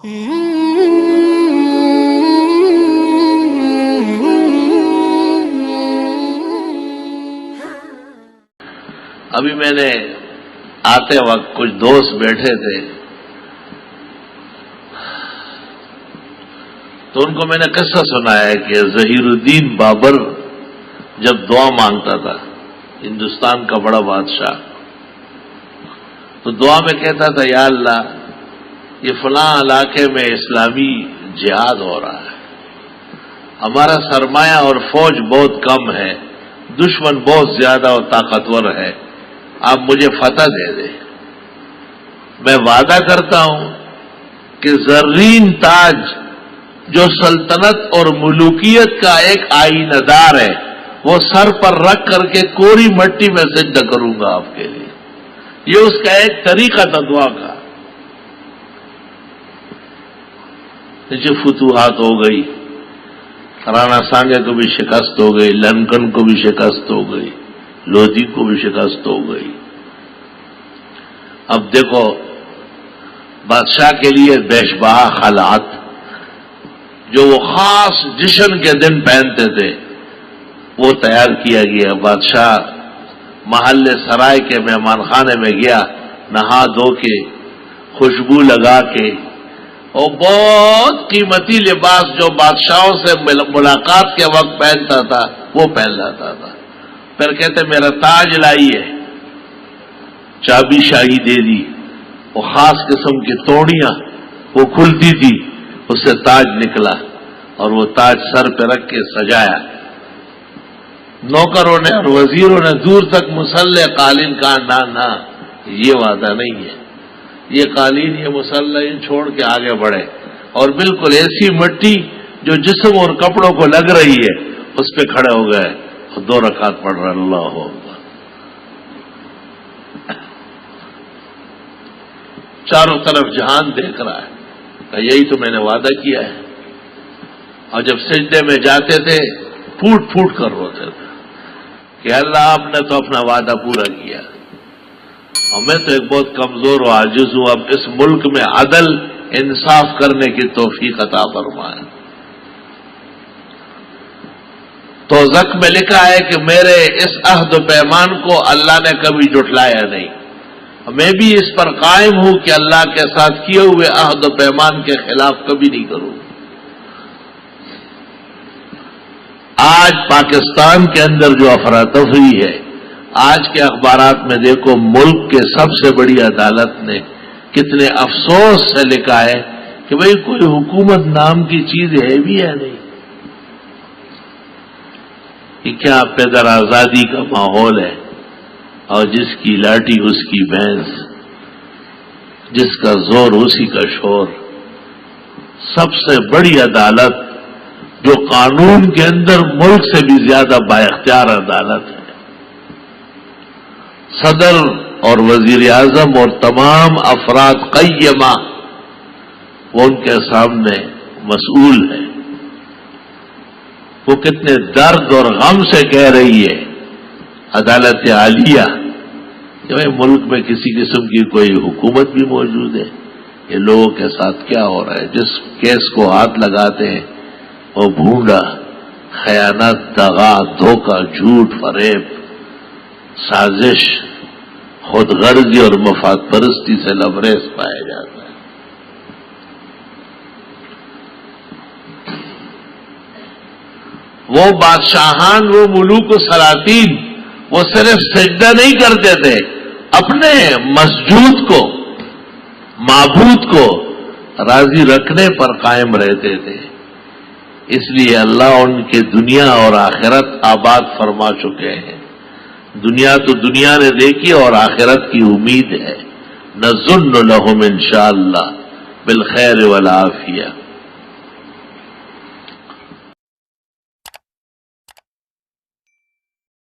ابھی میں نے آتے وقت کچھ دوست بیٹھے تھے تو ان کو میں نے قصہ سنایا کہ ظہیر الدین بابر جب دعا مانگتا تھا، ہندوستان کا بڑا بادشاہ، تو دعا میں کہتا تھا یا اللہ یہ فلاں علاقے میں اسلامی جہاد ہو رہا ہے، ہمارا سرمایہ اور فوج بہت کم ہے، دشمن بہت زیادہ اور طاقتور ہے، آپ مجھے فتح دے دیں، میں وعدہ کرتا ہوں کہ زرین تاج جو سلطنت اور ملوکیت کا ایک آئینہ دار ہے وہ سر پر رکھ کر کے کوری مٹی میں سجدہ کروں گا آپ کے لیے۔ یہ اس کا ایک طریقہ تھا دعا کا۔ نیچے فتوحات ہو گئی، رانا سانگے کو بھی شکست ہو گئی، لنکن کو بھی شکست ہو گئی، لودھی کو بھی شکست ہو گئی۔ اب دیکھو بادشاہ کے لیے بیش بہا خلعت جو وہ خاص جشن کے دن پہنتے تھے وہ تیار کیا گیا۔ بادشاہ محل سرائے کے مہمان خانے میں گیا، نہا دھو کے خوشبو لگا کے، اور بہت قیمتی لباس جو بادشاہوں سے ملاقات کے وقت پہنتا تھا وہ پہن لاتا تھا۔ پھر کہتے میرا تاج لائیے، چابی شاہی دے دی، وہ خاص قسم کی توڑیاں وہ کھلتی تھی، اس سے تاج نکلا اور وہ تاج سر پہ رکھ کے سجایا۔ نوکروں نے اور وزیروں نے دور تک مسلح قالین کہا نہ نہ یہ وعدہ نہیں ہے، یہ قالین یہ مسلح چھوڑ کے آگے بڑھے، اور بالکل ایسی مٹی جو جسم اور کپڑوں کو لگ رہی ہے اس پہ کھڑے ہو گئے اور 2 رکعت پڑھ رہے اللہ ہو۔ چاروں طرف جہان دیکھ رہا ہے کہ یہی تو میں نے وعدہ کیا ہے، اور جب سجدے میں جاتے تھے پھوٹ پھوٹ کر روتے تھے کہ اللہ آپ نے تو اپنا وعدہ پورا کیا، اور میں تو ایک بہت کمزور و عاجز ہوں، اب اس ملک میں عدل انصاف کرنے کی توفیق عطا فرمائے۔ توزک میں لکھا ہے کہ میرے اس عہد و پیمان کو اللہ نے کبھی جھٹلایا نہیں، میں بھی اس پر قائم ہوں کہ اللہ کے ساتھ کیے ہوئے عہد و پیمان کے خلاف کبھی نہیں کروں۔ آج پاکستان کے اندر جو افراتفری ہے، آج کے اخبارات میں دیکھو ملک کے سب سے بڑی عدالت نے کتنے افسوس سے لکھا ہے کہ بھئی کوئی حکومت نام کی چیز ہے بھی یا نہیں، یہ کیا پیدر آزادی کا ماحول ہے، اور جس کی لاٹھی اس کی بھینس، جس کا زور اسی کا شور۔ سب سے بڑی عدالت جو قانون کے اندر ملک سے بھی زیادہ بااختیار عدالت ہے، صدر اور وزیر اعظم اور تمام افراد قیمہ وہ ان کے سامنے مسئول ہے۔ وہ کتنے درد اور غم سے کہہ رہی ہے عدالت عالیہ کہ بھائی ملک میں کسی قسم کی کوئی حکومت بھی موجود ہے، یہ لوگوں کے ساتھ کیا ہو رہا ہے۔ جس کیس کو ہاتھ لگاتے ہیں وہ بھونڈا، خیانت، دغا، دھوکہ، جھوٹ، فریب، سازش، خود غرضی اور مفاد پرستی سے لبریز پایا جاتا ہے۔ وہ بادشاہان، وہ ملوک و سلاطین، وہ صرف سجدہ نہیں کرتے تھے، اپنے مسجود کو، معبود کو راضی رکھنے پر قائم رہتے تھے۔ اس لیے اللہ ان کے دنیا اور آخرت آباد فرما چکے ہیں۔ دنیا تو دنیا نے دیکھی اور آخرت کی امید ہے۔ نظن لهم انشاءاللہ بالخیر والعافیہ۔